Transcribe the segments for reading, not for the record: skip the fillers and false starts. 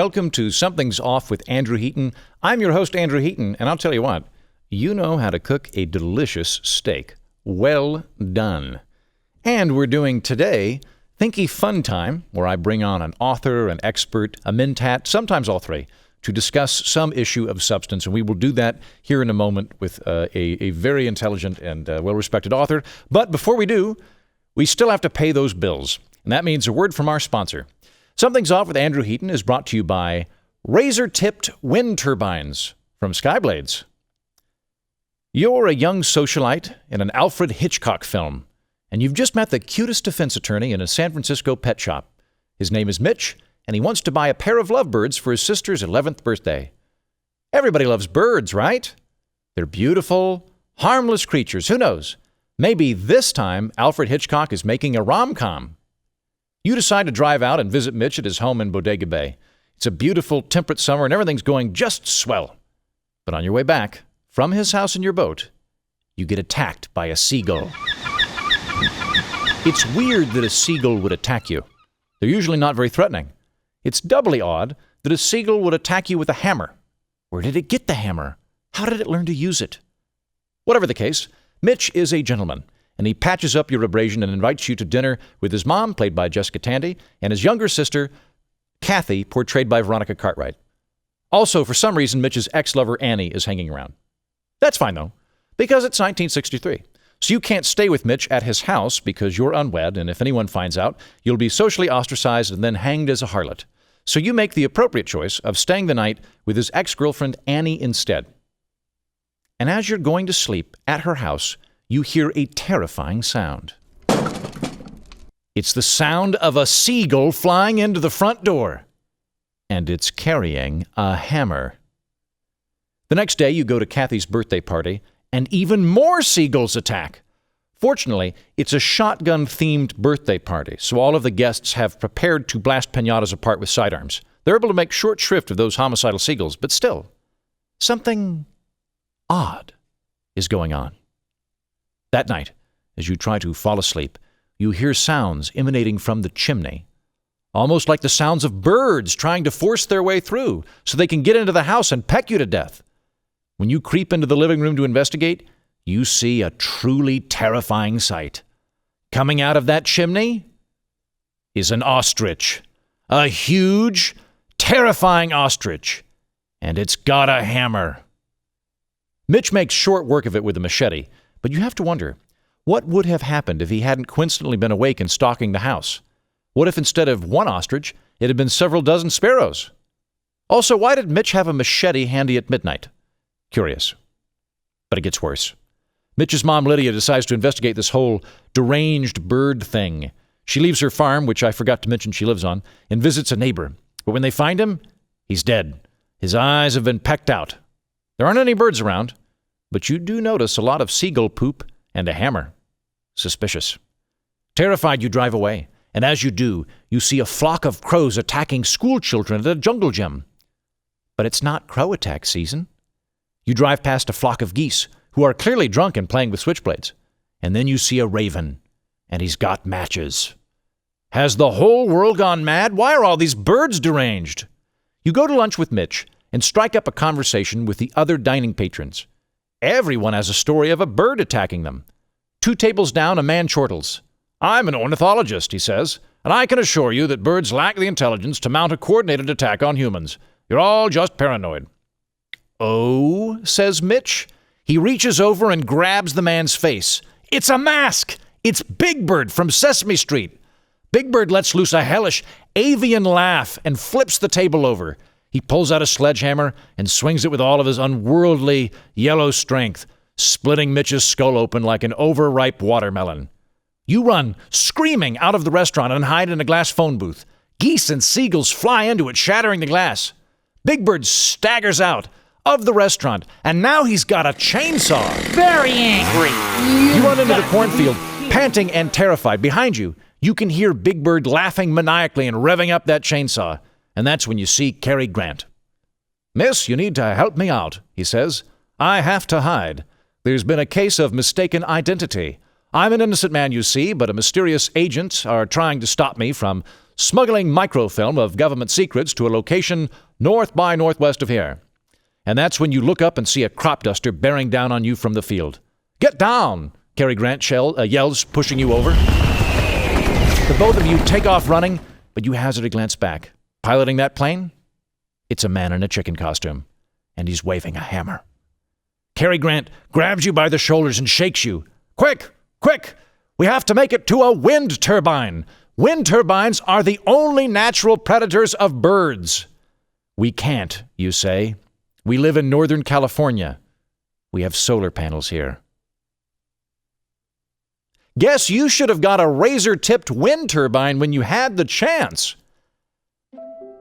welcome to Something's Off with Andrew Heaton. I'm your host, Andrew Heaton, and I'll tell you what, you know how to cook a delicious steak. Well done. And we're doing today Thinky Fun Time, where I bring on an author, an expert, a mentat, sometimes all three, to discuss some issue of substance, and we will do that here in a moment with a very intelligent and well-respected author. But before we do, we still have to pay those bills, and that means a word from our sponsor. Something's Off with Andrew Heaton is brought to you by razor-tipped wind turbines from Skyblades. You're a young socialite in an Alfred Hitchcock film, and you've just met the cutest defense attorney in a San Francisco pet shop. His name is Mitch, and he wants to buy a pair of lovebirds for his sister's 11th birthday. Everybody loves birds, right? They're beautiful, harmless creatures. Who knows? Maybe this time Alfred Hitchcock is making a rom-com. You decide to drive out and visit Mitch at his home in Bodega Bay. It's a beautiful, temperate summer, and everything's going just swell. But on your way back, from his house in your boat, you get attacked by a seagull. It's weird that a seagull would attack you. They're usually not very threatening. It's doubly odd that a seagull would attack you with a hammer. Where did it get the hammer? How did it learn to use it? Whatever the case, Mitch is a gentleman, and he patches up your abrasion and invites you to dinner with his mom, played by Jessica Tandy, and his younger sister, Kathy, portrayed by Veronica Cartwright. Also, for some reason, Mitch's ex-lover, Annie, is hanging around. That's fine, though, because it's 1963. So you can't stay with Mitch at his house because you're unwed, and if anyone finds out, you'll be socially ostracized and then hanged as a harlot. So you make the appropriate choice of staying the night with his ex-girlfriend, Annie, instead. And as you're going to sleep at her house, you hear a terrifying sound. It's the sound of a seagull flying into the front door. And it's carrying a hammer. The next day, you go to Kathy's birthday party, and even more seagulls attack. Fortunately, it's a shotgun-themed birthday party, so all of the guests have prepared to blast piñatas apart with sidearms. They're able to make short shrift of those homicidal seagulls, but still, something odd is going on. That night, as you try to fall asleep, you hear sounds emanating from the chimney, almost like the sounds of birds trying to force their way through so they can get into the house and peck you to death. When you creep into the living room to investigate, you see a truly terrifying sight. Coming out of that chimney is an ostrich. A huge, terrifying ostrich. And it's got a hammer. Mitch makes short work of it with a machete, but you have to wonder, what would have happened if he hadn't coincidentally been awake and stalking the house? What if instead of one ostrich, it had been several dozen sparrows? Also, why did Mitch have a machete handy at midnight? Curious. But it gets worse. Mitch's mom, Lydia, decides to investigate this whole deranged bird thing. She leaves her farm, which I forgot to mention she lives on, and visits a neighbor. But when they find him, he's dead. His eyes have been pecked out. There aren't any birds around, but you do notice a lot of seagull poop and a hammer. Suspicious. Terrified, you drive away, and as you do, you see a flock of crows attacking school children at a jungle gym. But it's not crow attack season. You drive past a flock of geese who are clearly drunk and playing with switchblades. And then you see a raven, and he's got matches. Has the whole world gone mad? Why are all these birds deranged? You go to lunch with Mitch and strike up a conversation with the other dining patrons. Everyone has a story of a bird attacking them. 2 tables down, a man chortles. I'm an ornithologist, he says, and I can assure you that birds lack the intelligence to mount a coordinated attack on humans. You're all just paranoid. Oh, says Mitch. He reaches over and grabs the man's face. It's a mask! It's Big Bird from Sesame Street. Big Bird lets loose a hellish, avian laugh and flips the table over. He pulls out a sledgehammer and swings it with all of his unworldly yellow strength, splitting Mitch's skull open like an overripe watermelon. You run, screaming, out of the restaurant and hide in a glass phone booth. Geese and seagulls fly into it, shattering the glass. Big Bird staggers out of the restaurant, and now he's got a chainsaw. Very angry. You run into the cornfield, panting and terrified. Behind you, you can hear Big Bird laughing maniacally and revving up that chainsaw. And that's when you see Cary Grant. Miss, you need to help me out, he says. I have to hide. There's been a case of mistaken identity. I'm an innocent man, you see, but a mysterious agent are trying to stop me from smuggling microfilm of government secrets to a location north by northwest of here. And that's when you look up and see a crop duster bearing down on you from the field. "Get down!" Cary Grant yells, pushing you over. The both of you take off running, but you hazard a glance back. Piloting that plane? It's a man in a chicken costume, and he's waving a hammer. Cary Grant grabs you by the shoulders and shakes you. "Quick! Quick! We have to make it to a wind turbine. Wind turbines are the only natural predators of birds." "We can't," you say. "We live in Northern California. We have solar panels here." Guess you should have got a razor-tipped wind turbine when you had the chance.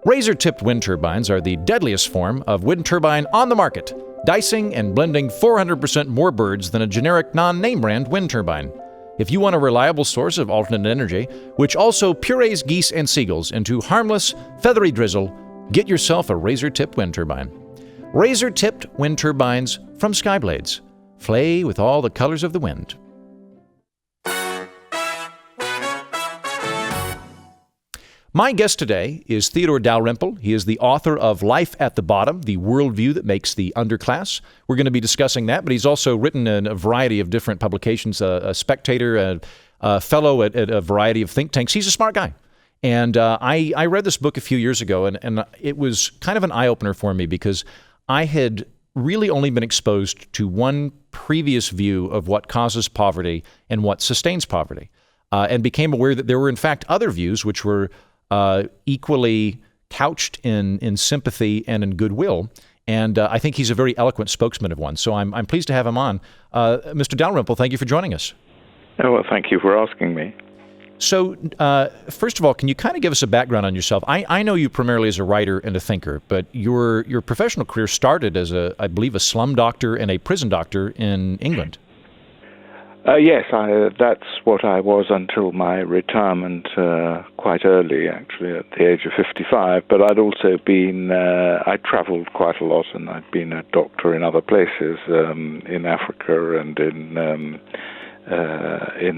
Razor-tipped wind turbines are the deadliest form of wind turbine on the market, dicing and blending 400% more birds than a generic non-name brand wind turbine. If you want a reliable source of alternate energy, which also purees geese and seagulls into harmless, feathery drizzle, get yourself a razor-tipped wind turbine. Razor-tipped wind turbines from Skyblades. Flay with all the colors of the wind. My guest today is Theodore Dalrymple. He is the author of Life at the Bottom, the Worldview that Makes the Underclass. We're going to be discussing that, but he's also written in a variety of different publications, a spectator, a fellow at a variety of think tanks. He's a smart guy. And I read this book a few years ago, and it was kind of an eye-opener for me because I had really only been exposed to one previous view of what causes poverty and what sustains poverty, and became aware that there were, in fact, other views which were equally couched in sympathy and in goodwill. And I think he's a very eloquent spokesman of one. So I'm pleased to have him on. Mr. Dalrymple, thank you for joining us. Oh, well, thank you for asking me. So first of all, can you kind of give us a background on yourself? I know you primarily as a writer and a thinker, but your professional career started as I believe, a slum doctor and a prison doctor in England. Yes, that's what I was until my retirement quite early, actually, at the age of 55. But I'd also been, I traveled quite a lot, and I'd been a doctor in other places, in Africa and in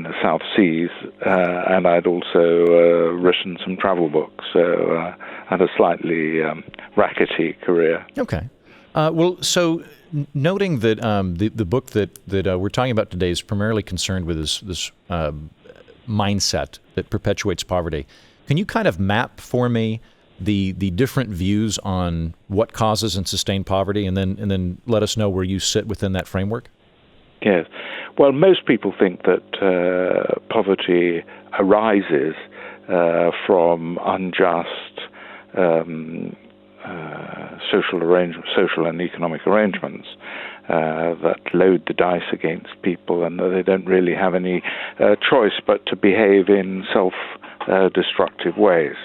the South Seas, and I'd also written some travel books, so I had a slightly rackety career. Okay. So noting that the book that we're talking about today is primarily concerned with this mindset that perpetuates poverty, can you kind of map for me the different views on what causes and sustain poverty, and then let us know where you sit within that framework? Yes. Well, most people think that poverty arises from unjust social and economic arrangements that load the dice against people, and that they don't really have any choice but to behave in self-destructive ways.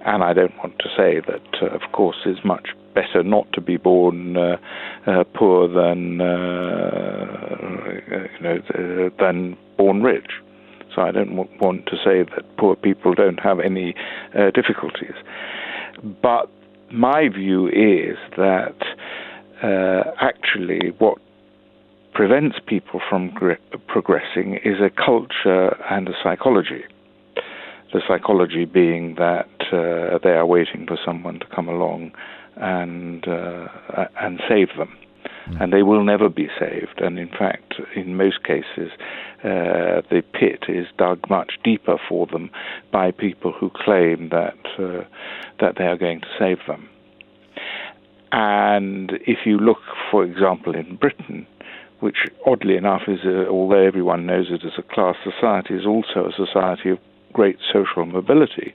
And I don't want to say that, of course, it's much better not to be born poor than born rich. So I don't want to say that poor people don't have any difficulties. But my view is that actually what prevents people from progressing is a culture and a psychology. The psychology being that they are waiting for someone to come along and save them. And they will never be saved. And in fact, in most cases, the pit is dug much deeper for them by people who claim that they are going to save them. And if you look, for example, in Britain, which oddly enough is, although everyone knows it as a class society, is also a society of great social mobility.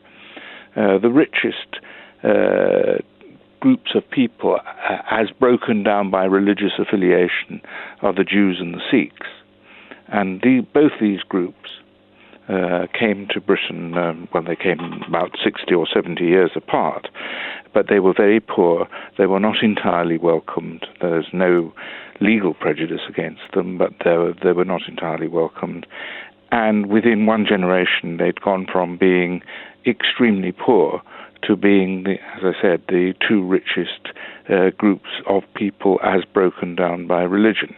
The richest groups of people, as broken down by religious affiliation, are the Jews and the Sikhs. And both these groups came to Britain, they came about 60 or 70 years apart, but they were very poor. They were not entirely welcomed. There's no legal prejudice against them, but they were not entirely welcomed. And within one generation, they'd gone from being extremely poor to being, as I said, the two richest groups of people as broken down by religion.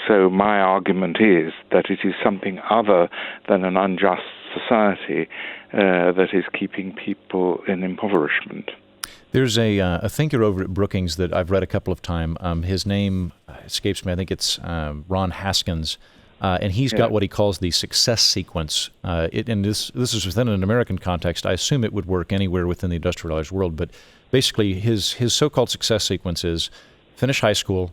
So my argument is that it is something other than an unjust society that is keeping people in impoverishment. There's a thinker over at Brookings that I've read a couple of times. His name escapes me. I think it's Ron Haskins. And he's got what he calls the success sequence. And this is within an American context. I assume it would work anywhere within the industrialized world. But basically, his so-called success sequence is finish high school,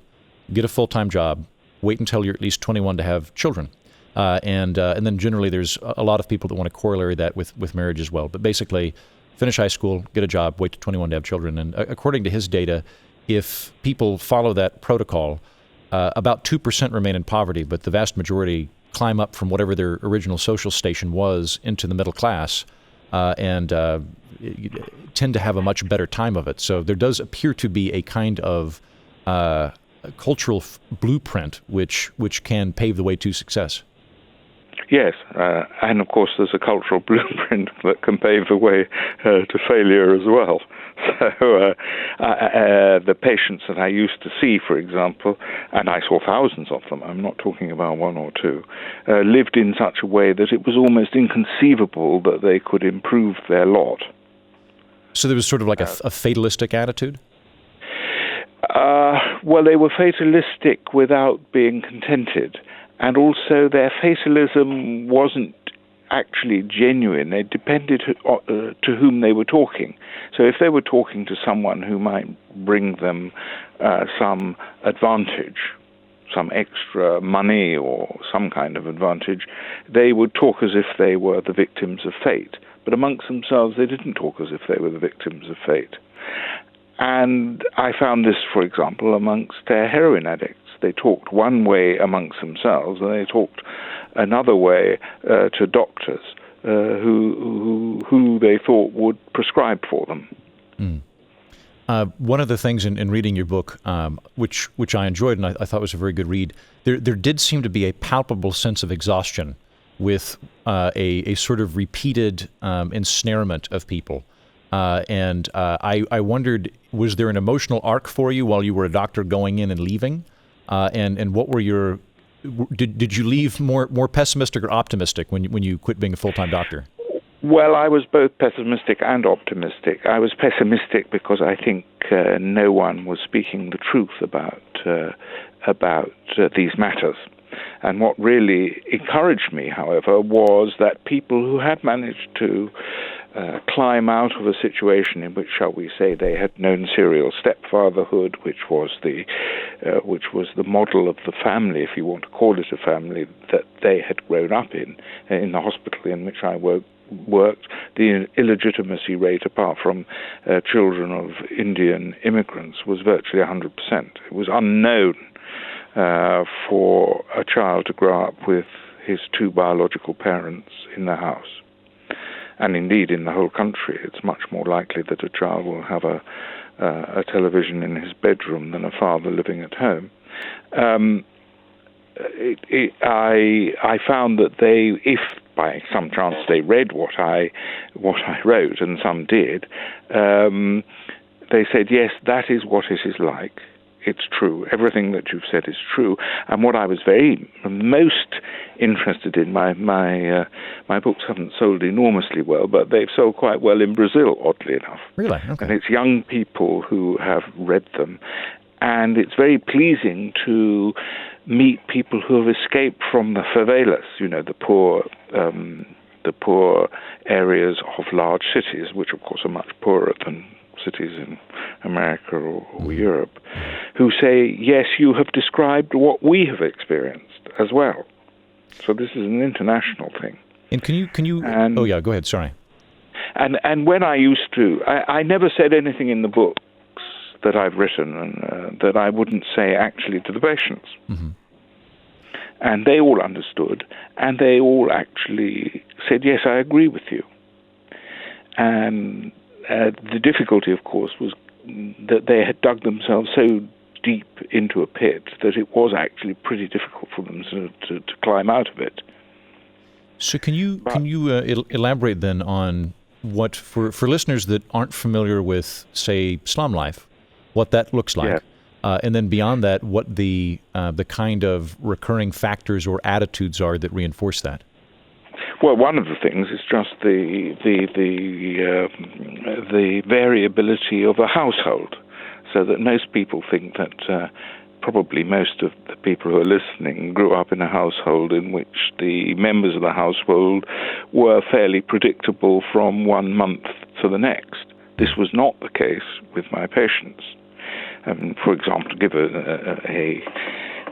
get a full-time job, wait until you're at least 21 to have children. And then generally there's a lot of people that want to corollary that with marriage as well. But basically, finish high school, get a job, wait to 21 to have children. And according to his data, if people follow that protocol, about 2% remain in poverty, but the vast majority climb up from whatever their original social station was into the middle class and tend to have a much better time of it. So there does appear to be a kind of cultural blueprint which can pave the way to success. Yes, and of course there's a cultural blueprint that can pave the way to failure as well. So the patients that I used to see, for example, and I saw thousands of them, I'm not talking about one or two, lived in such a way that it was almost inconceivable that they could improve their lot. So there was sort of like a fatalistic attitude? Well, they were fatalistic without being contented. And also their fatalism wasn't actually genuine. It depended to whom they were talking. So if they were talking to someone who might bring them some advantage, some extra money or some kind of advantage, they would talk as if they were the victims of fate. But amongst themselves, they didn't talk as if they were the victims of fate. And I found this, for example, amongst heroin addicts. They talked one way amongst themselves, and they talked another way to doctors who they thought would prescribe for them. One of the things in reading your book, which I enjoyed and I thought was a very good read, there did seem to be a palpable sense of exhaustion with a sort of repeated ensnarement of people. And I wondered, was there an emotional arc for you while you were a doctor going in and leaving? And what were your did you leave more pessimistic or optimistic when you quit being a full-time doctor? Well, I was both pessimistic and optimistic. I was pessimistic because I think no one was speaking the truth about these matters. And what really encouraged me, however, was that people who had managed to climb out of a situation in which, shall we say, they had known serial stepfatherhood, which was the model of the family, if you want to call it a family, that they had grown up in the hospital in which I worked. The illegitimacy rate, apart from children of Indian immigrants, was virtually 100%. It was unknown for a child to grow up with his two biological parents in the house. And indeed, in the whole country, it's much more likely that a child will have a television in his bedroom than a father living at home. I found that they, if by some chance they read what I wrote, and some did, they said, yes, that is what it is like. It's true. Everything that you've said is true. And what I was most interested in, my books haven't sold enormously well, but they've sold quite well in Brazil, oddly enough. Really? Okay. And it's young people who have read them. And it's very pleasing to meet people who have escaped from the favelas, the poor areas of large cities, which of course are much poorer than cities in America or Europe, who say, yes, you have described what we have experienced as well. So this is an international thing. And can you? Oh yeah, go ahead. Sorry. And when I used to, I never said anything in the books that I've written and that I wouldn't say actually to the patients. Mm-hmm. And they all understood, and they all actually said, yes, I agree with you. And the difficulty, of course, was that they had dug themselves so deep into a pit that it was actually pretty difficult for them to climb out of it. So can you elaborate then on what, for listeners that aren't familiar with, say, slum life, what that looks like? Yeah. And then beyond that, what the kind of recurring factors or attitudes are that reinforce that? Well, one of the things is just the variability of a household, so that most people think that probably most of the people who are listening grew up in a household in which the members of the household were fairly predictable from one month to the next. This was not the case with my patients. For example, to give a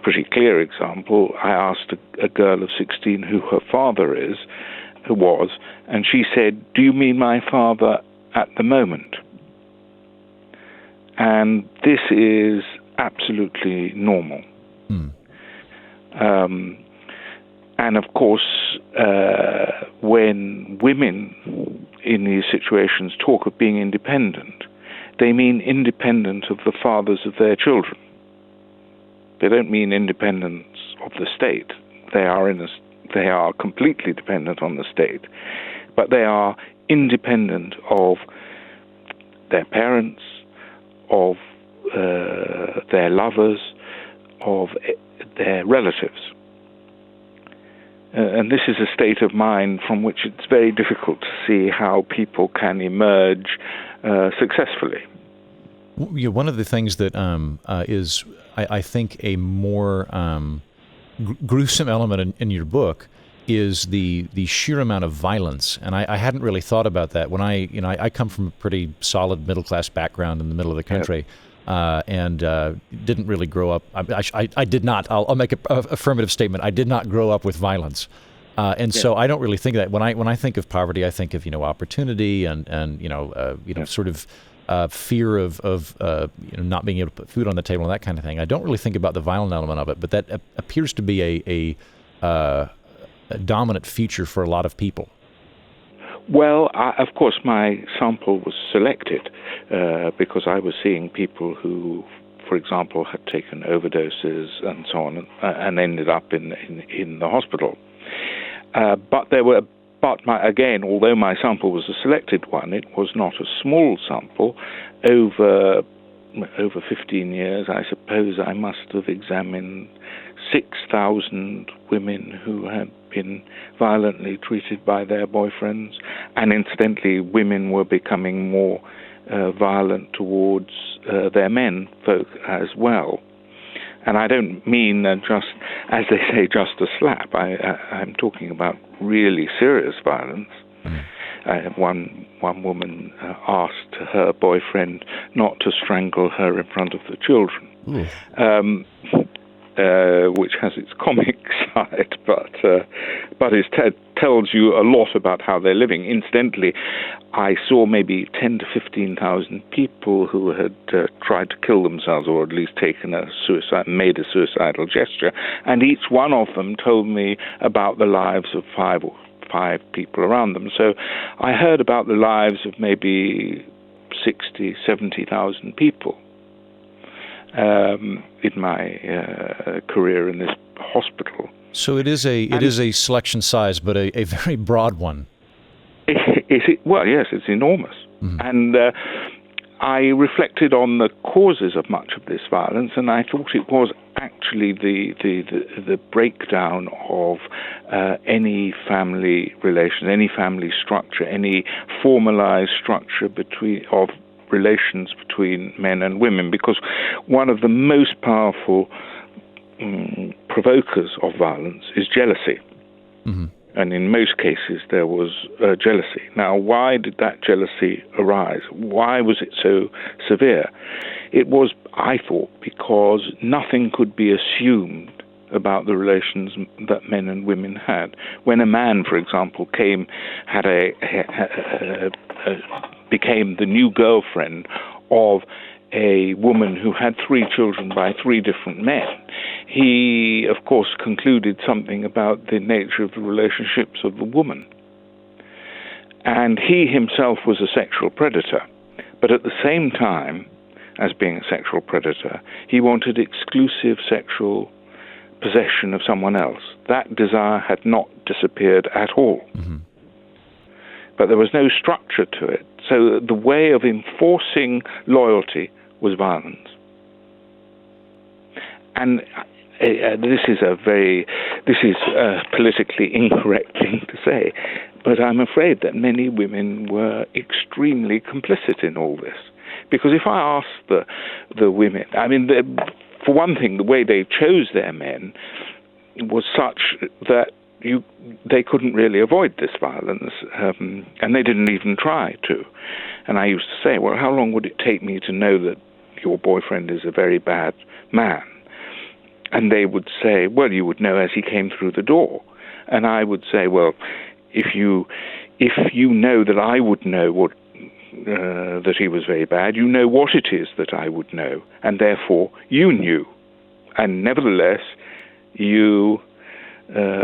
pretty clear example, I asked a girl of 16 who her father was, and she said, "Do you mean my father at the moment?" And this is absolutely normal. And of course, when women in these situations talk of being independent, they mean independent of the fathers of their children. They don't mean independence of the state. They are completely dependent on the state, but they are independent of their parents, of their lovers, of their relatives. And this is a state of mind from which it's very difficult to see how people can emerge successfully. One of the things that is, I think, a more gruesome element in your book is the sheer amount of violence, and I hadn't really thought about that. When I come from a pretty solid middle class background in the middle of the country, and didn't really grow up. I did not. I'll make an affirmative statement. I did not grow up with violence, so I don't really think of that. When I think of poverty, I think of opportunity and sort of fear of not being able to put food on the table and that kind of thing. I don't really think about the violent element of it, but that appears to be a dominant feature for a lot of people. Well, of course, my sample was selected because I was seeing people who, for example, had taken overdoses and so on, and ended up in the hospital. Although my sample was a selected one, it was not a small sample. Over 15 years, I suppose I must have examined 6,000 women who had been violently treated by their boyfriends, and incidentally, women were becoming more violent towards their men folk as well. And I don't mean just, as they say, just a slap. I'm talking about really serious violence. One woman asked her boyfriend not to strangle her in front of the children, which has its comic side, but it tells you a lot about how they're living. Incidentally, I saw maybe 10 to 15,000 people who had tried to kill themselves, or at least made a suicidal gesture, and each one of them told me about the lives of five people around them. So I heard about the lives of maybe 60, 70,000 people in my career in this hospital. So it is a selection size, but a very broad one. Well, yes, it's enormous. Mm-hmm. And I reflected on the causes of much of this violence, and I thought it was actually the breakdown of any family relation, any family structure, any formalized structure of relations between men and women, because one of the most powerful provokers of violence is jealousy. Mm-hmm. And in most cases, there was jealousy. Now, why did that jealousy arise? Why was it so severe? It was, I thought, because nothing could be assumed about the relations that men and women had. When a man, for example, became the new girlfriend of a woman who had 3 children by 3 different men, he, of course, concluded something about the nature of the relationships of the woman. And he himself was a sexual predator. But at the same time, as being a sexual predator, he wanted exclusive sexual possession of someone else. That desire had not disappeared at all. Mm-hmm. But there was no structure to it. So the way of enforcing loyalty was violence. And this is a very, this is a politically incorrect thing to say, but I'm afraid that many women were extremely complicit in all this. Because if I asked the women, I mean, for one thing, the way they chose their men was such that they couldn't really avoid this violence, and they didn't even try to. And I used to say, well, how long would it take me to know that your boyfriend is a very bad man? And they would say, well, you would know as he came through the door. And I would say, well, if you know that I would know that he was very bad, you know what it is that I would know, and therefore you knew. And nevertheless, you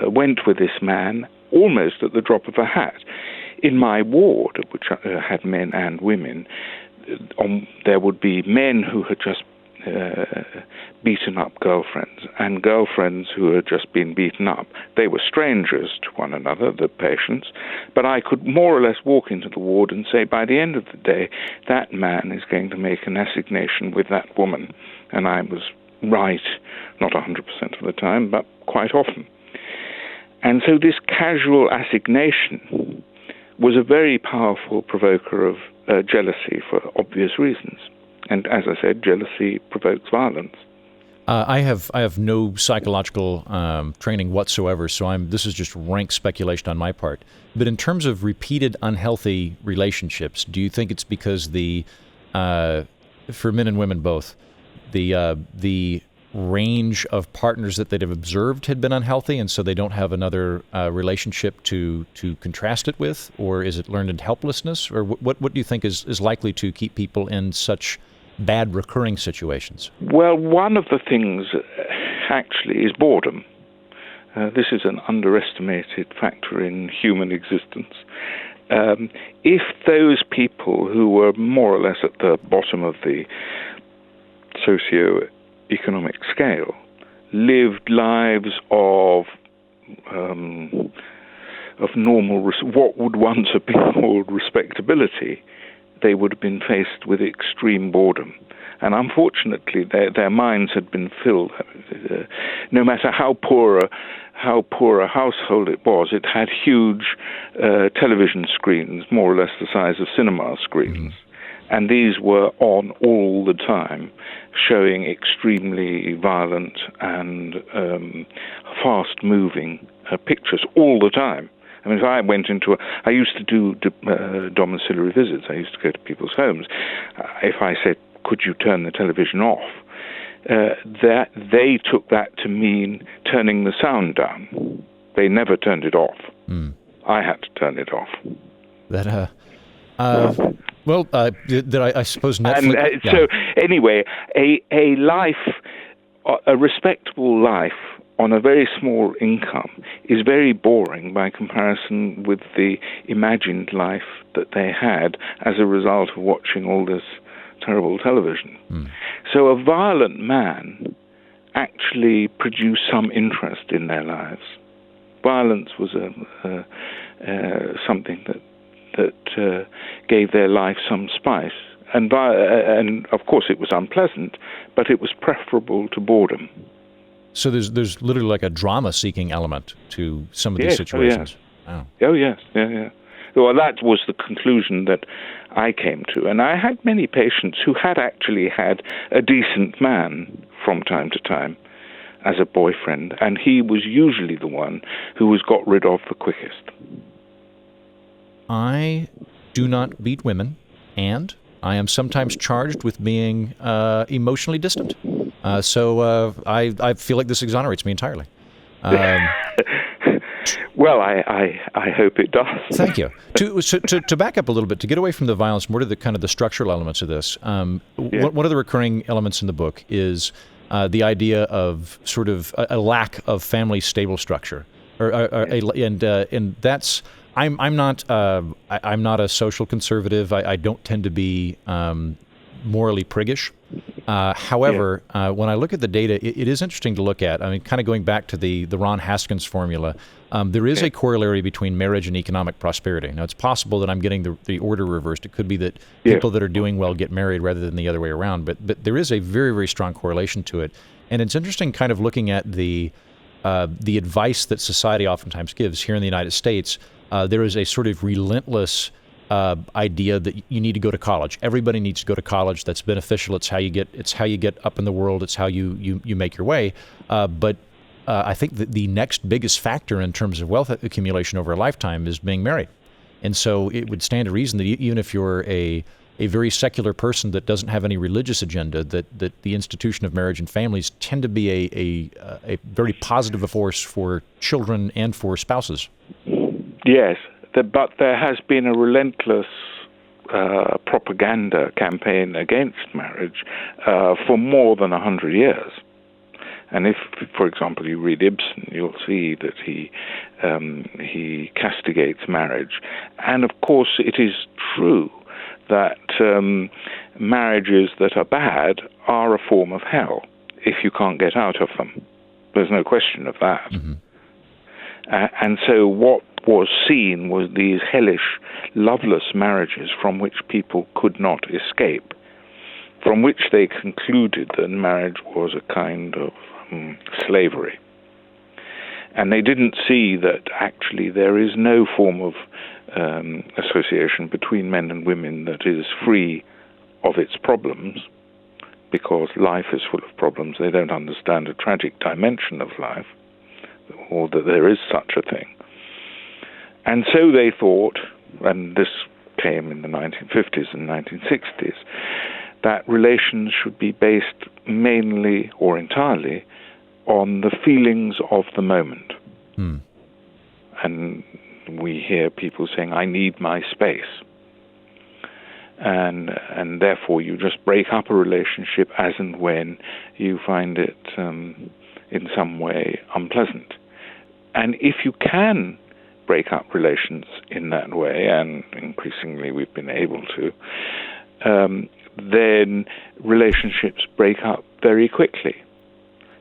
went with this man almost at the drop of a hat. In my ward, which had men and women, there would be men who had just beaten up girlfriends, and girlfriends who had just been beaten up. They were strangers to one another, the patients, but I could more or less walk into the ward and say, by the end of the day, that man is going to make an assignation with that woman. And I was right, not 100% of the time, but quite often. And so this casual assignation was a very powerful provoker of jealousy for obvious reasons. And as I said, jealousy provokes violence. I have no psychological training whatsoever, so this is just rank speculation on my part. But in terms of repeated unhealthy relationships, do you think it's because for men and women both, the range of partners that they'd have observed had been unhealthy, and so they don't have another relationship to contrast it with? Or is it learned helplessness? Or what do you think is likely to keep people in such bad recurring situations? Well, one of the things actually is boredom. This is an underestimated factor in human existence. If those people who were more or less at the bottom of the socio-economic scale lived lives of normal, what would once have been called respectability, they would have been faced with extreme boredom. And unfortunately, their minds had been filled. No matter how poor a household it was, it had huge television screens, more or less the size of cinema screens. And these were on all the time, showing extremely violent and fast-moving pictures all the time. I mean, if I went I used to do domiciliary visits. I used to go to people's homes. If I said, could you turn the television off? That they took that to mean turning the sound down. They never turned it off. I had to turn it off. I suppose Netflix... And so anyway, a life, a respectable life on a very small income is very boring by comparison with the imagined life that they had as a result of watching all this terrible television. So a violent man actually produced some interest in their lives. Violence was something that gave their life some spice. And of course it was unpleasant, but it was preferable to boredom. So there's literally like a drama-seeking element to some of these situations. Oh, yes. Yeah. Well, that was the conclusion that I came to. And I had many patients who had actually had a decent man from time to time as a boyfriend, and he was usually the one who was got rid of the quickest. I do not beat women, and I am sometimes charged with being emotionally distant. So I feel like this exonerates me entirely. Well, I hope it does. Thank you. To back up a little bit, to get away from the violence, more to the kind of the structural elements of this. One of the recurring elements in the book is the idea of sort of a lack of family stable structure, and that's. I'm not a social conservative. I don't tend to be morally priggish. However, when I look at the data, it is interesting to look at. I mean, kind of going back to the Ron Haskins formula, there is a corollary between marriage and economic prosperity. Now, it's possible that I'm getting the order reversed. It could be that people that are doing well get married rather than the other way around. But there is a very, very strong correlation to it. And it's interesting kind of looking at the the advice that society oftentimes gives here in the United States, there is a sort of relentless idea that you need to go to college. Everybody needs to go to college. That's beneficial. It's how you get up in the world. It's how you make your way. But I think that the next biggest factor in terms of wealth accumulation over a lifetime is being married. And so it would stand to reason that even if you're a very secular person that doesn't have any religious agenda, that the institution of marriage and families tend to be a very positive force for children and for spouses. Yes, but there has been a relentless propaganda campaign against marriage for more than 100 years. And if, for example, you read Ibsen, you'll see that he castigates marriage. And of course, it is true that marriages that are bad are a form of hell if you can't get out of them. There's no question of that. Mm-hmm. And so what was seen was these hellish, loveless marriages from which people could not escape, from which they concluded that marriage was a kind of slavery. And they didn't see that actually there is no form of association between men and women that is free of its problems, because life is full of problems. They don't understand a tragic dimension of life, or that there is such a thing. And so they thought, and this came in the 1950s and 1960s, that relations should be based mainly or entirely on the feelings of the moment. And we hear people saying, I need my space. And therefore you just break up a relationship as and when you find it in some way unpleasant. And if you can break up relations in that way, and increasingly we've been able to, then relationships break up very quickly.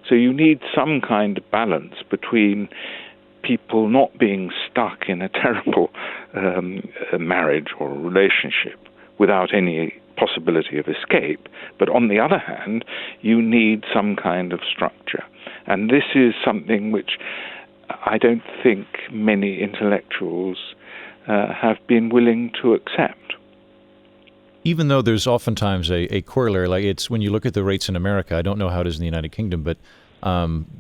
So you need some kind of balance between people not being stuck in a terrible marriage or relationship without any possibility of escape, but on the other hand, you need some kind of structure. And this is something which I don't think many intellectuals have been willing to accept. Even though there's oftentimes a corollary, like it's when you look at the rates in America, I don't know how it is in the United Kingdom, but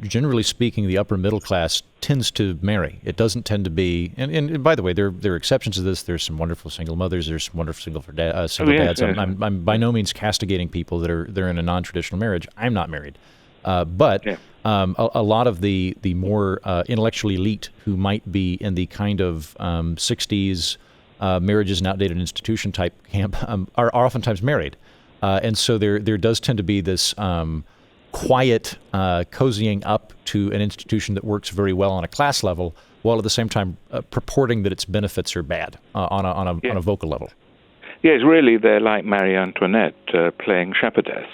generally speaking, the upper middle class tends to marry. It doesn't tend to be, and by the way, there are exceptions to this. There's some wonderful single mothers. There's some wonderful single dads. Yes. I'm by no means castigating people they're in a non-traditional marriage. I'm not married, but a lot of the more intellectually elite who might be in the kind of 60s marriage is an outdated institution type camp are oftentimes married, and so there does tend to be this quiet cozying up to an institution that works very well on a class level, while at the same time purporting that its benefits are bad on a vocal level. Yes, really, they're like Marie Antoinette playing shepherdess,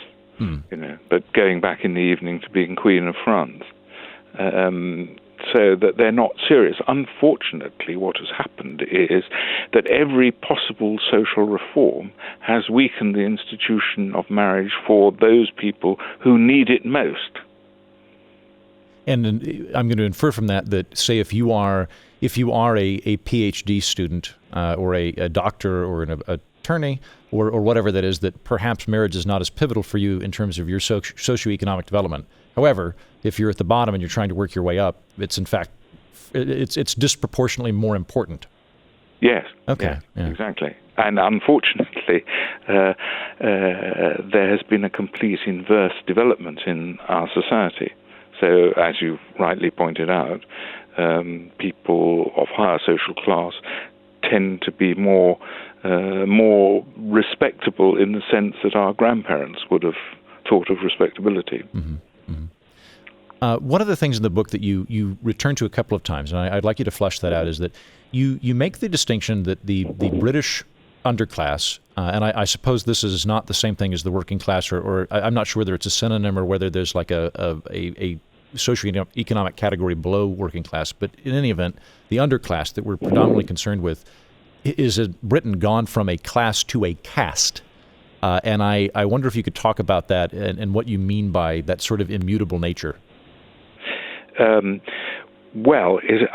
but going back in the evening to being Queen of France. So that they're not serious. Unfortunately, what has happened is that every possible social reform has weakened the institution of marriage for those people who need it most. And I'm going to infer from that say if you are a PhD student or a doctor or an attorney or whatever that is, that perhaps marriage is not as pivotal for you in terms of your socioeconomic development. However, if you're at the bottom and you're trying to work your way up, it's in fact it's disproportionately more important. Yes. Okay. Yes, yeah. Exactly. And unfortunately, there has been a complete inverse development in our society. So, as you rightly pointed out, people of higher social class tend to be more respectable in the sense that our grandparents would have thought of respectability. Mm-hmm. One of the things in the book that you return to a couple of times, and I'd like you to flesh that out, is that you make the distinction that the British underclass, and I suppose this is not the same thing as the working class, or I'm not sure whether it's a synonym or whether there's like a socioeconomic category below working class, but in any event, the underclass that we're predominantly concerned with is Britain gone from a class to a caste. And I wonder if you could talk about that and what you mean by that sort of immutable nature.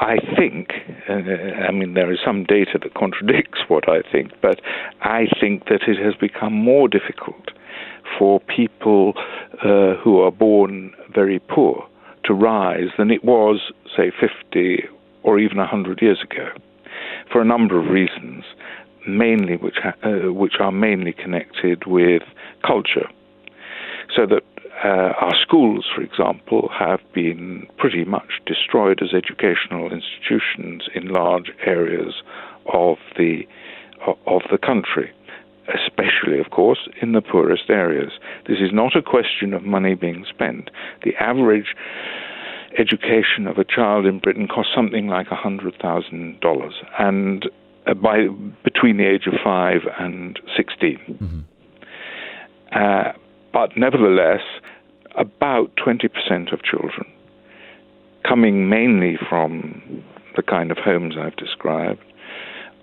I think, there is some data that contradicts what I think, but I think that it has become more difficult for people who are born very poor to rise than it was, say, 50 or even 100 years ago, for a number of reasons, mainly which are mainly connected with culture. So that our schools, for example, have been pretty much destroyed as educational institutions in large areas of the country, especially, of course, in the poorest areas. This is not a question of money being spent. The average education of a child in Britain costs something like $100,000, and between the age of 5 and 16. Mm-hmm. But nevertheless, about 20% of children, coming mainly from the kind of homes I've described,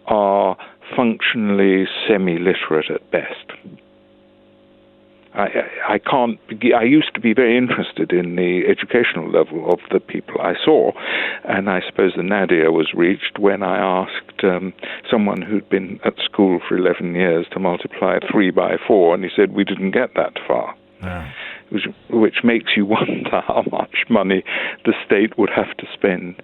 are functionally semi-literate at best. I used to be very interested in the educational level of the people I saw, and I suppose the nadir was reached when I asked someone who'd been at school for 11 years to multiply 3 by 4, and he said we didn't get that far. Yeah. Which makes you wonder how much money the state would have to spend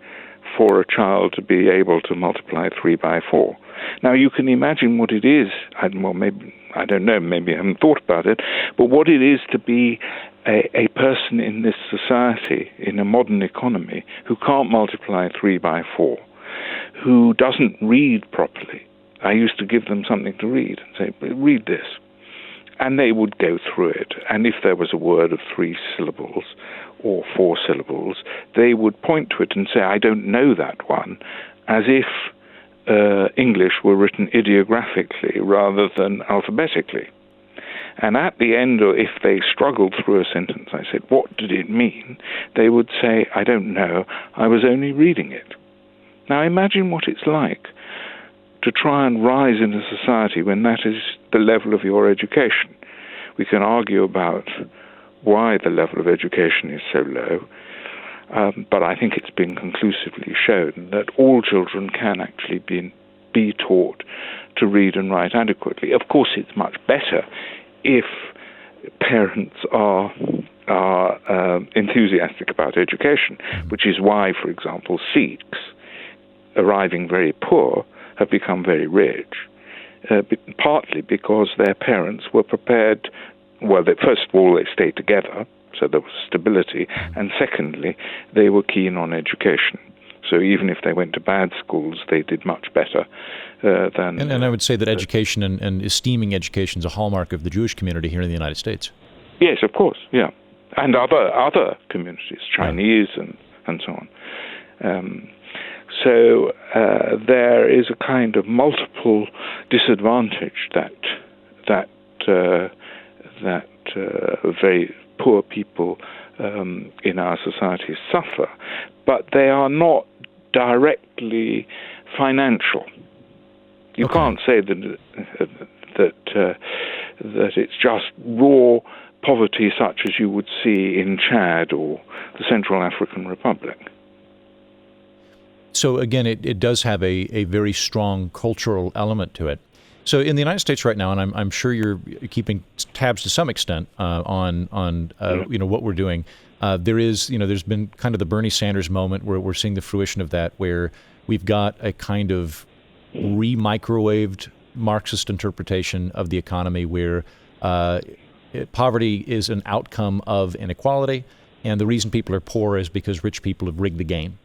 for a child to be able to multiply 3 by 4. Now, you can imagine what it is, maybe I don't know, maybe I haven't thought about it, but what it is to be a person in this society, in a modern economy, who can't multiply 3 by 4, who doesn't read properly. I used to give them something to read and say, read this. And they would go through it. And if there was a word of 3 syllables or 4 syllables, they would point to it and say, I don't know that one, as if English were written ideographically rather than alphabetically. And at the end, or if they struggled through a sentence, I said, what did it mean? They would say, I don't know, I was only reading it. Now imagine what it's like to try and rise in a society when that is the level of your education. We can argue about why the level of education is so low, but I think it's been conclusively shown that all children can actually be taught to read and write adequately. Of course, it's much better if parents are enthusiastic about education, which is why, for example, Sikhs arriving very poor have become very rich, partly because their parents were prepared. First of all, they stayed together, so there was stability, and secondly, they were keen on education. So even if they went to bad schools, they did much better than... And I would say that education and esteeming education is a hallmark of the Jewish community here in the United States. Yes, of course, yeah. And other communities, Chinese and so on. So there is a kind of multiple disadvantage that very poor people in our society suffer, but they are not directly financial. You can't say that it's just raw poverty such as you would see in Chad or the Central African Republic. So again, it does have a very strong cultural element to it. So in the United States right now, and I'm sure you're keeping tabs to some extent on what we're doing. There's been kind of the Bernie Sanders moment where we're seeing the fruition of that, where we've got a kind of re-microwaved Marxist interpretation of the economy, where poverty is an outcome of inequality, and the reason people are poor is because rich people have rigged the game.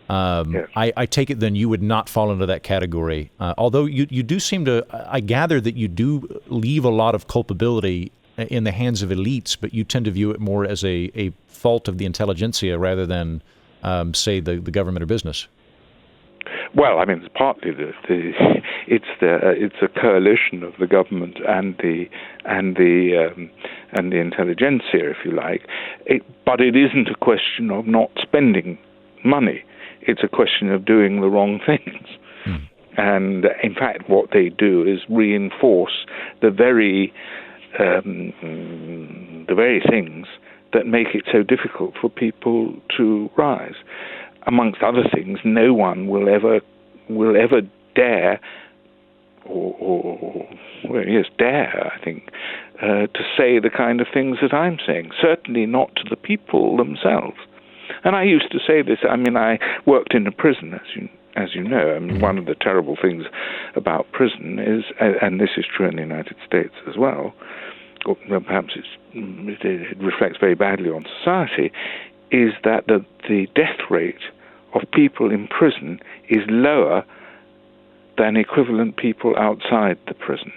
Yes. I take it then you would not fall into that category, although you do seem to, I gather that you do leave a lot of culpability in the hands of elites, but you tend to view it more as a fault of the intelligentsia rather than, say, the government or business. Well, I mean, it's partly it's a coalition of the government and the intelligentsia, if you like. But it isn't a question of not spending money. It's a question of doing the wrong things. And in fact, what they do is reinforce the very things that make it so difficult for people to rise. Amongst other things, no one will ever dare, dare, I think, to say the kind of things that I'm saying. Certainly not to the people themselves. And I used to say this. I mean, I worked in a prison, as you know. I mean, one of the terrible things about prison is, and this is true in the United States as well, or perhaps it reflects very badly on society, is that the death rate of people in prison is lower than equivalent people outside the prison.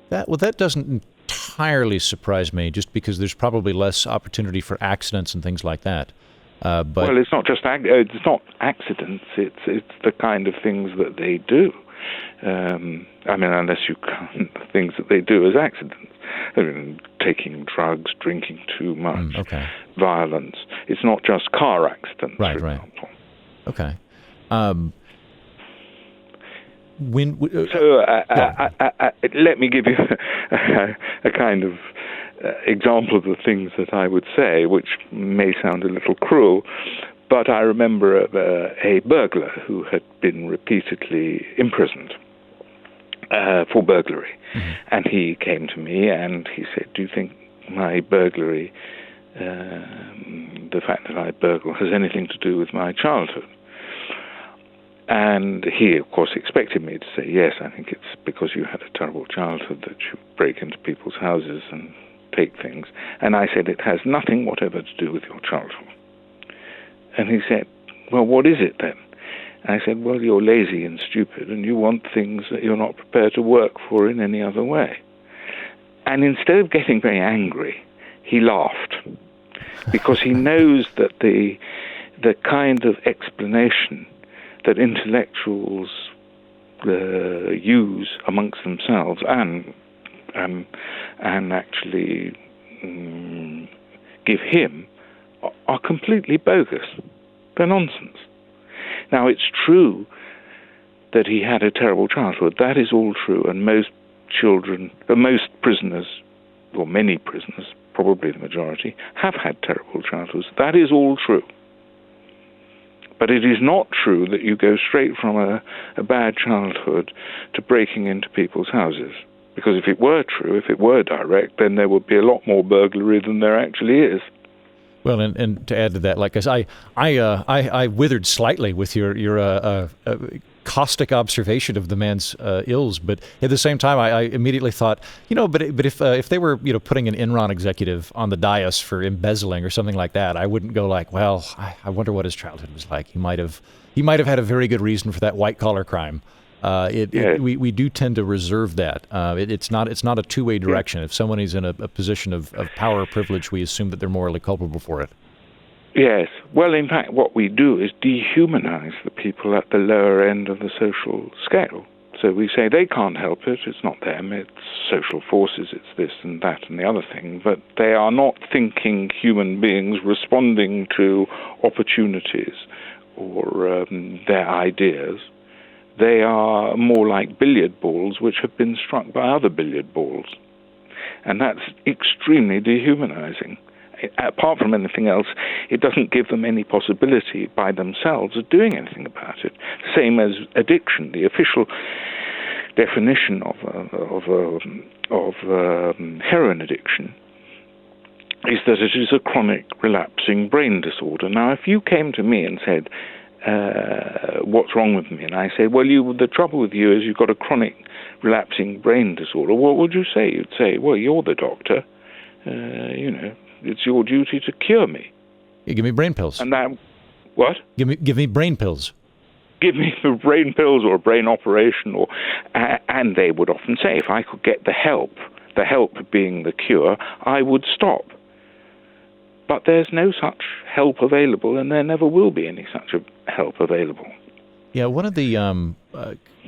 That doesn't entirely surprise me, just because there's probably less opportunity for accidents and things like that. But well, it's not just it's not accidents. It's the kind of things that they do. I mean, unless you count the things that they do as accidents. I mean, taking drugs, drinking too much, violence. It's not just car accidents, for example. Okay. Let me give you a kind of example of the things that I would say, which may sound a little cruel, but I remember a burglar who had been repeatedly imprisoned for burglary. Mm-hmm. And he came to me and he said, "Do you think my burglary, the fact that I burgle, has anything to do with my childhood?" And he, of course, expected me to say, "Yes, I think it's because you had a terrible childhood that you break into people's houses and take things." And I said, "It has nothing whatever to do with your childhood." And he said, "Well, what is it then?" And I said, "Well, you're lazy and stupid, and you want things that you're not prepared to work for in any other way." And instead of getting very angry, he laughed, because he knows that the kind of explanation that intellectuals use amongst themselves and actually give him are completely bogus. They're nonsense. Now, it's true that he had a terrible childhood. That is all true, and most prisoners, or many prisoners, probably the majority, have had terrible childhoods. That is all true. But it is not true that you go straight from a bad childhood to breaking into people's houses. Because if it were true, if it were direct, then there would be a lot more burglary than there actually is. Well, and to add to that, like I withered slightly with your caustic observation of the man's ills, but at the same time, I immediately thought, but if they were putting an Enron executive on the dais for embezzling or something like that, I wouldn't go like, well, I wonder what his childhood was like. He might have had a very good reason for that white collar crime. We do tend to reserve that. It's not a two-way direction. If someone is in a position of power or privilege, we assume that they're morally culpable for it. Yes. Well, in fact, what we do is dehumanize the people at the lower end of the social scale. So we say they can't help it, it's not them, it's social forces, it's this and that and the other thing, but they are not thinking human beings responding to opportunities or their ideas. They are more like billiard balls which have been struck by other billiard balls. And that's extremely dehumanizing. Apart from anything else, it doesn't give them any possibility by themselves of doing anything about it. Same as addiction. The official definition of heroin addiction is that it is a chronic relapsing brain disorder. Now, if you came to me and said, "What's wrong with me?" and I said, "Well, the trouble with you is you've got a chronic relapsing brain disorder," what would you say? You'd say, "Well, you're the doctor. It's your duty to cure me." You give me brain pills. And that, what? Give me brain pills. Give me the brain pills or a brain operation, and they would often say, if I could get the help being the cure, I would stop. But there's no such help available, and there never will be any such help available. Yeah, one of the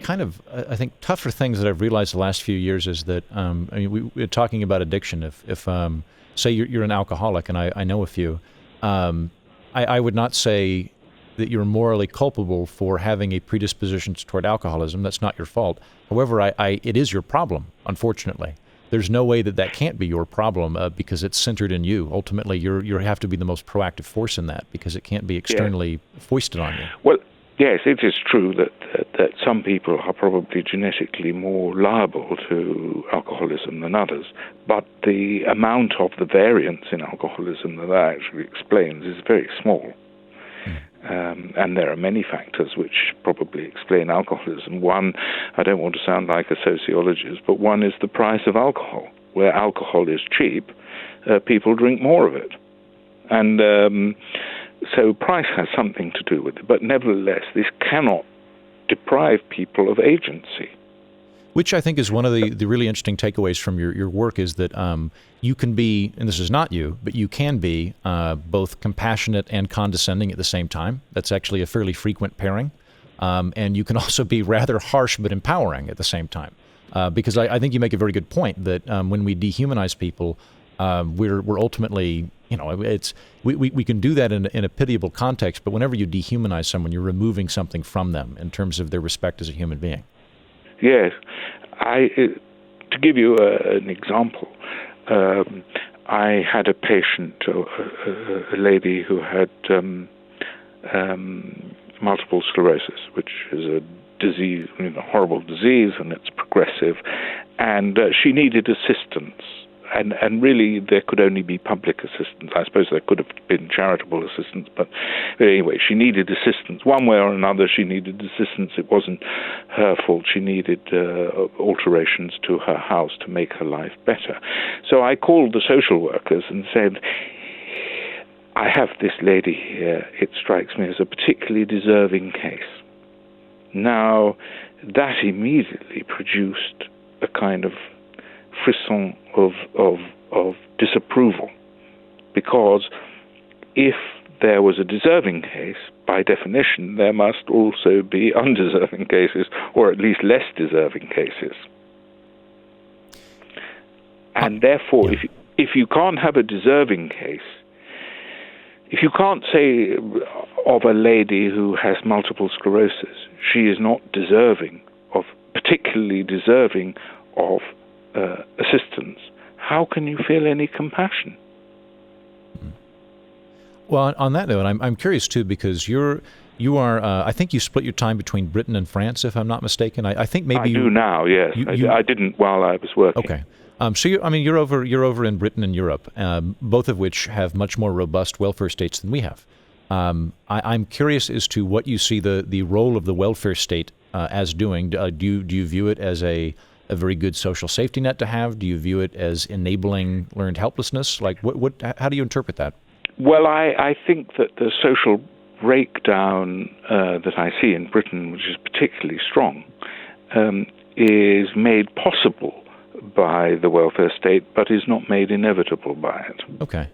kind of, I think, tougher things that I've realized the last few years is that, we're talking about addiction. If say you're an alcoholic, and I know a few, I would not say that you're morally culpable for having a predisposition toward alcoholism. That's not your fault. However, it is your problem, unfortunately. there's no way that can't be your problem because it's centered in you. Ultimately, you have to be the most proactive force in that because it can't be externally foisted on you. Well, yes, it is true that some people are probably genetically more liable to alcoholism than others, but the amount of the variance in alcoholism that actually explains is very small. And there are many factors which probably explain alcoholism. One, I don't want to sound like a sociologist, but one is the price of alcohol. Where alcohol is cheap, people drink more of it. And so price has something to do with it. But nevertheless, this cannot deprive people of agency. Which I think is one of the really interesting takeaways from your work is that you can be, and this is not you, but you can be both compassionate and condescending at the same time. That's actually a fairly frequent pairing. And you can also be rather harsh but empowering at the same time. Because I think you make a very good point that when we dehumanize people, we're ultimately, we can do that in a pitiable context, but whenever you dehumanize someone, you're removing something from them in terms of their respect as a human being. Yes. To give you an example, I had a patient, a lady who had multiple sclerosis, which is a disease, horrible disease, and it's progressive, and she needed assistance. And really, there could only be public assistance. I suppose there could have been charitable assistance, but anyway, she needed assistance. One way or another, she needed assistance. It wasn't her fault. She needed alterations to her house to make her life better. So I called the social workers and said, I have this lady here. It strikes me as a particularly deserving case. Now, that immediately produced a kind of frisson of disapproval, because if there was a deserving case, by definition, there must also be undeserving cases, or at least less deserving cases. And therefore, if you can't have a deserving case, if you can't say of a lady who has multiple sclerosis, she is not particularly deserving of assistance, how can you feel any compassion? Well, on that note, I'm curious too, because you are I think you split your time between Britain and France, if I'm not mistaken. I think maybe I do now. Yes, I didn't while I was working. Okay, so you're over in Britain and Europe, both of which have much more robust welfare states than we have. I'm curious as to what you see the role of the welfare state as doing. Do you view it as a very good social safety net to have? Do you view it as enabling learned helplessness? Like, how do you interpret that? Well, I think that the social breakdown that I see in Britain, which is particularly strong, is made possible by the welfare state, but is not made inevitable by it. Okay.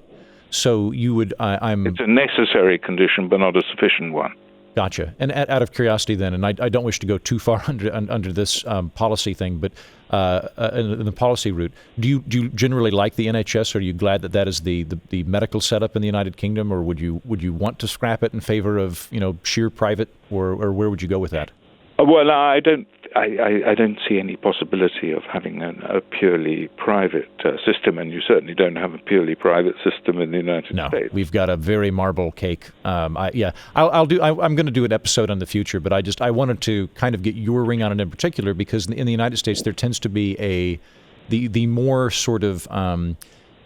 So you would... It's a necessary condition, but not a sufficient one. Gotcha. And out of curiosity then, and I don't wish to go too far under this policy thing, but in the policy route, do you generally like the NHS? Or are you glad that is the medical setup in the United Kingdom, or would you want to scrap it in favor of sheer private, or where would you go with that? Well, I don't see any possibility of having a purely private system, and you certainly don't have a purely private system in the United States. No, we've got a very marble cake. I'm going to do an episode on the future, but I wanted to kind of get your ring on it in particular, because in the United States there tends to be the more sort of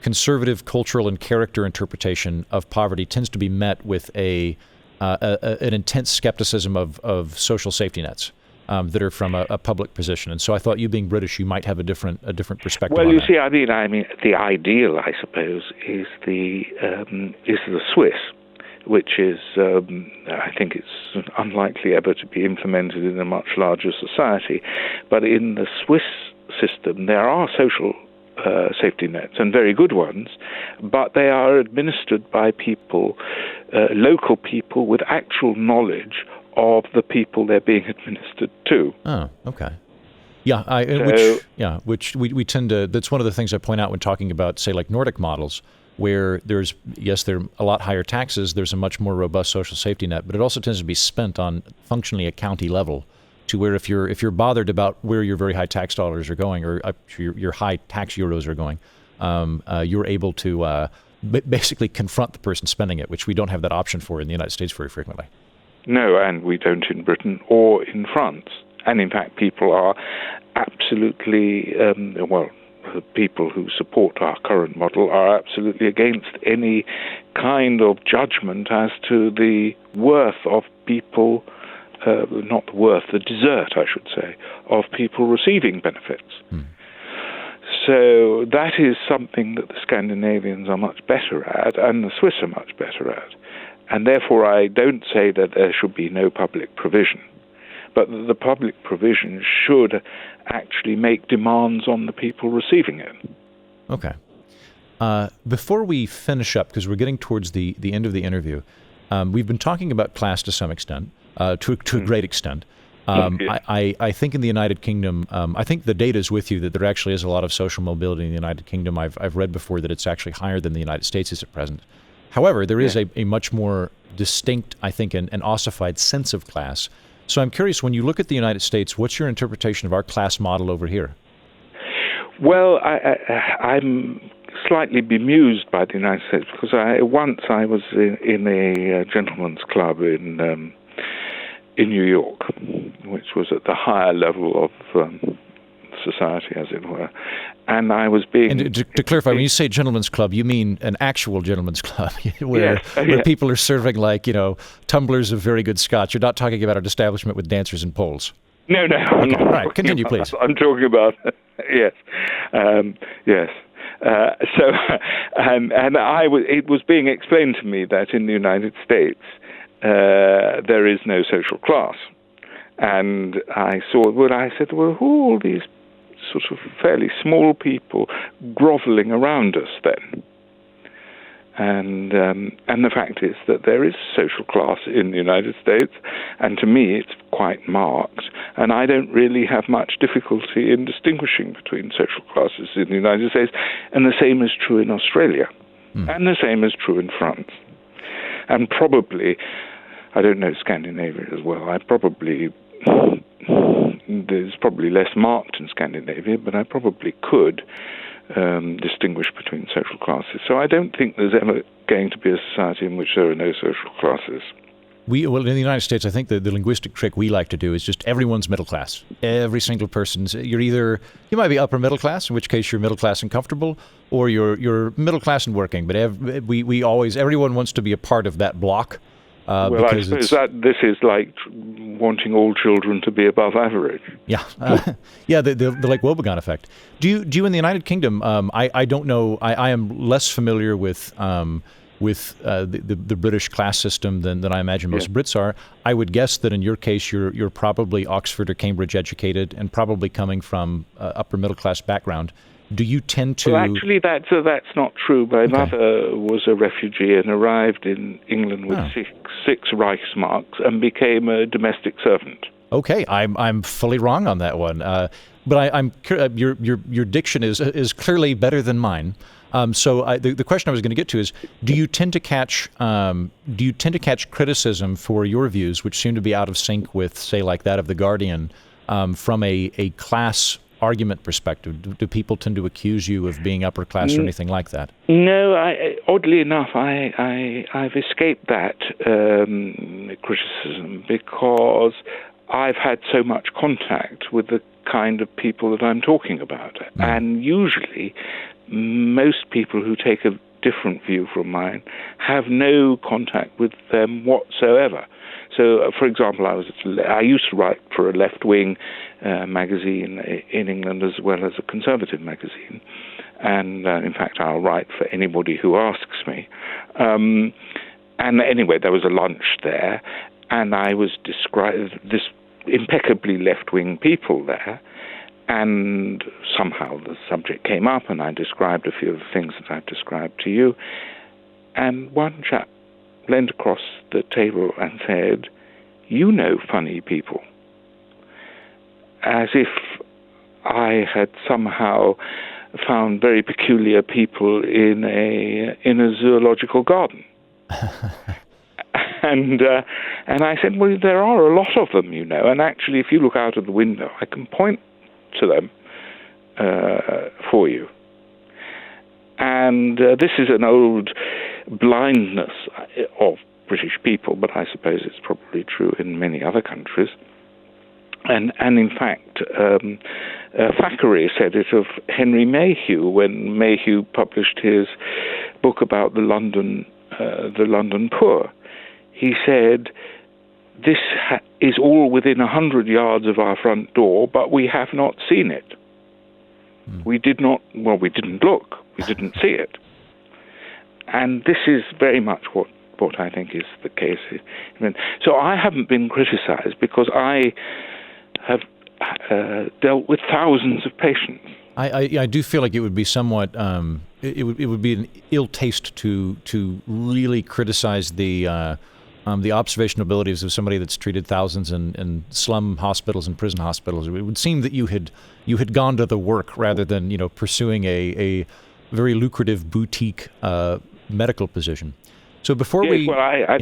conservative cultural and character interpretation of poverty tends to be met with an intense skepticism of social safety nets that are from a public position. And so I thought, you being British, you might have a different perspective. Well, on you that. see, I mean, the ideal, I suppose, is the Swiss, which is, I think it's unlikely ever to be implemented in a much larger society. But in the Swiss system, there are social safety nets, and very good ones, but they are administered by people, local people with actual knowledge of the people they're being administered to. Oh, okay. Yeah, which we tend to, that's one of the things I point out when talking about, say, like Nordic models, where there are a lot higher taxes, there's a much more robust social safety net, but it also tends to be spent on functionally a county level to where if you're bothered about where your very high tax dollars are going, or your high tax euros are going, you're able to basically confront the person spending it, which we don't have that option for in the United States very frequently. No, and we don't in Britain or in France. And in fact, people are absolutely, the people who support our current model are absolutely against any kind of judgment as to the worth of people, not the worth, the desert, I should say, of people receiving benefits. So that is something that the Scandinavians are much better at, and the Swiss are much better at. And therefore, I don't say that there should be no public provision, but that the public provision should actually make demands on the people receiving it. Okay. Before we finish up, because we're getting towards the end of the interview, we've been talking about class to some extent, to a great extent. I think in the United Kingdom, I think the data is with you that there actually is a lot of social mobility in the United Kingdom. I've read before that it's actually higher than the United States is at present. However, there is a much more distinct, I think, an ossified sense of class. So I'm curious, when you look at the United States, what's your interpretation of our class model over here? Well, I'm slightly bemused by the United States because once I was in a gentleman's club in New York, which was at the higher level of society, as it were, and I was being... And to clarify, when you say gentleman's club, you mean an actual gentleman's club, where people are serving, tumblers of very good scotch. You're not talking about an establishment with dancers and poles. No. Okay. I'm not. All right, continue, please. I'm talking about... yes. Yes. It was being explained to me that in the United States, there is no social class. And I said, well, who are all these sort of fairly small people groveling around us then? And the fact is that there is social class in the United States, and to me it's quite marked, and I don't really have much difficulty in distinguishing between social classes in the United States, and the same is true in Australia, and the same is true in France. And probably, I don't know Scandinavia as well, there's probably less marked in Scandinavia, but I probably could distinguish between social classes. So I don't think there's ever going to be a society in which there are no social classes. Well, in the United States, I think the linguistic trick we like to do is just everyone's middle class. Every single person's, you might be upper middle class, in which case you're middle class and comfortable, or you're middle class and working. But everyone wants to be a part of that block. Well, I suppose that this is like wanting all children to be above average. Yeah, the Lake Wobegon effect. Do you in the United Kingdom? I don't know. I am less familiar with the British class system than I imagine most Brits are. I would guess that in your case, you're probably Oxford or Cambridge educated and probably coming from upper middle class background. Do you tend to... Well, actually, that's not true. My mother was a refugee and arrived in England with six Reichsmarks and became a domestic servant. Okay, I'm fully wrong on that one. But I'm your diction is clearly better than mine. So the question I was going to get to is: do you tend to catch criticism for your views, which seem to be out of sync with, say, like that of The Guardian, from a class argument perspective? Do people tend to accuse you of being upper class or anything like that? No, oddly enough, I've escaped that criticism because I've had so much contact with the kind of people that I'm talking about. And usually, most people who take a different view from mine have no contact with them whatsoever. So, for example, I used to write for a left-wing magazine in England as well as a conservative magazine. And, in fact, I'll write for anybody who asks me. And anyway, there was a lunch there, and I was described this impeccably left-wing people there. And somehow the subject came up, and I described a few of the things that I've described to you. And one chap leaned across the table and said, "You know funny people," as if I had somehow found very peculiar people in a zoological garden. And I said, well, there are a lot of them, you know. And actually, if you look out of the window, I can point to them for you. And this is an old blindness of British people, but I suppose it's probably true in many other countries. And in fact, Thackeray said it of Henry Mayhew when Mayhew published his book about the London poor. He said, "This is all within 100 yards of our front door, but we have not seen it. We didn't look. We didn't see it." And this is very much what I think is the case. So I haven't been criticized because I have dealt with thousands of patients. I do feel like it would be somewhat it would be an ill taste to really criticize the observational abilities of somebody that's treated thousands in slum hospitals and prison hospitals. It would seem that you had gone to the work rather than pursuing a very lucrative boutique medical position. So before I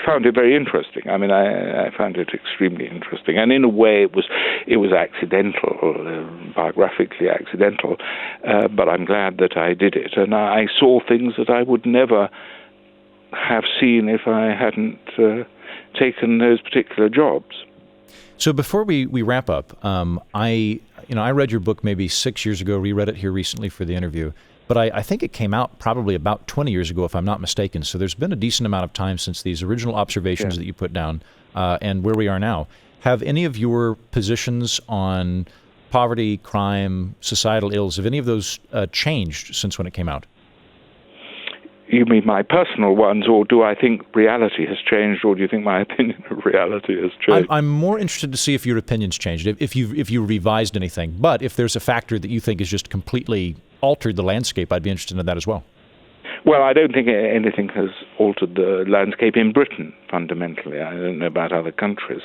found it very interesting. I mean, I found it extremely interesting, and in a way, it was accidental, biographically accidental. But I'm glad that I did it, and I saw things that I would never have seen if I hadn't taken those particular jobs. So before we wrap up, I read your book maybe 6 years ago, reread it here recently for the interview. But I think it came out probably about 20 years ago, if I'm not mistaken. So there's been a decent amount of time since these original observations that you put down and where we are now. Have any of your positions on poverty, crime, societal ills, have any of those changed since when it came out? You mean my personal ones, or do I think reality has changed, or do you think my opinion of reality has changed? I'm more interested to see if your opinion's changed, if you revised anything. But if there's a factor that you think has just completely altered the landscape, I'd be interested in that as well. Well, I don't think anything has altered the landscape in Britain, fundamentally. I don't know about other countries.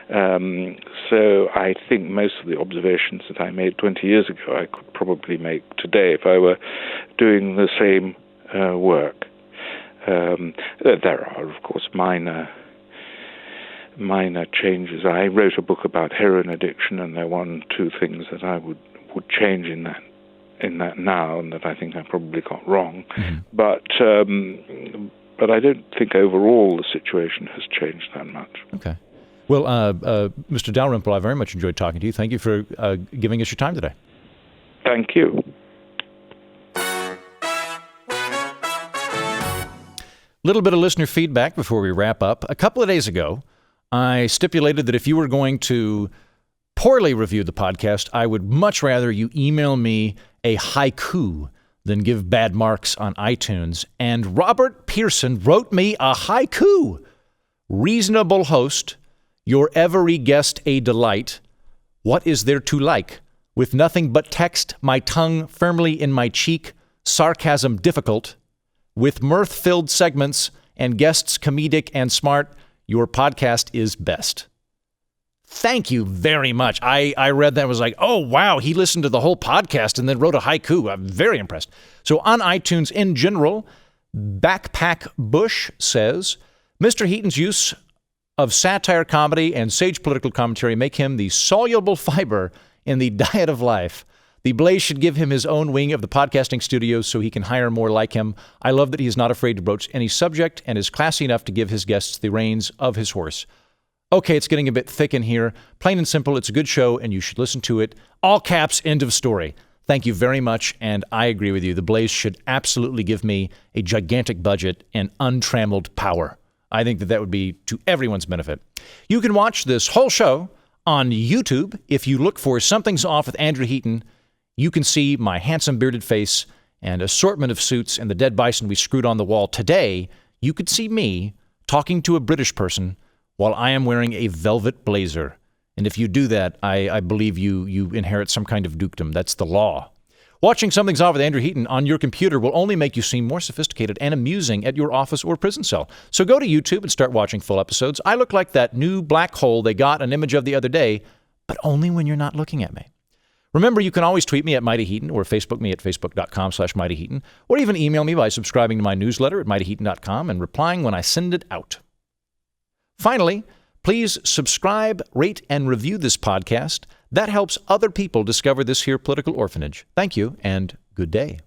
So I think most of the observations that I made 20 years ago I could probably make today if I were doing the same work. There are, of course, minor changes. I wrote a book about heroin addiction, and there are 1 or 2 things that I would change in that now, and that I think I probably got wrong. Mm-hmm. But I don't think overall the situation has changed that much. Okay. Well, Mr. Dalrymple, I very much enjoyed talking to you. Thank you for giving us your time today. Thank you. Little bit of listener feedback before we wrap up. A couple of days ago, I stipulated that if you were going to poorly review the podcast, I would much rather you email me a haiku than give bad marks on iTunes. And Robert Pearson wrote me a haiku. Reasonable host, your every guest a delight. What is there to like? With nothing but text, my tongue firmly in my cheek, sarcasm difficult. With mirth-filled segments and guests comedic and smart, your podcast is best. Thank you very much. I read that and was like, oh, wow, he listened to the whole podcast and then wrote a haiku. I'm very impressed. So on iTunes in general, Backpack Bush says, Mr. Heaton's use of satire, comedy, and sage political commentary make him the soluble fiber in the diet of life. The Blaze should give him his own wing of the podcasting studios so he can hire more like him. I love that he is not afraid to broach any subject and is classy enough to give his guests the reins of his horse. Okay, it's getting a bit thick in here. Plain and simple, it's a good show, and you should listen to it. All caps, end of story. Thank you very much, and I agree with you. The Blaze should absolutely give me a gigantic budget and untrammeled power. I think that would be to everyone's benefit. You can watch this whole show on YouTube. If you look for Something's Off with Andrew Heaton, you can see my handsome bearded face and assortment of suits and the dead bison we screwed on the wall. Today, you could see me talking to a British person while I am wearing a velvet blazer. And if you do that, I believe you inherit some kind of dukedom. That's the law. Watching Something's Off with Andrew Heaton on your computer will only make you seem more sophisticated and amusing at your office or prison cell. So go to YouTube and start watching full episodes. I look like that new black hole they got an image of the other day, but only when you're not looking at me. Remember, you can always tweet me at Mighty Heaton or Facebook me at facebook.com/Mighty Heaton, or even email me by subscribing to my newsletter at mightyheaton.com and replying when I send it out. Finally, please subscribe, rate, and review this podcast. That helps other people discover this here political orphanage. Thank you, and good day.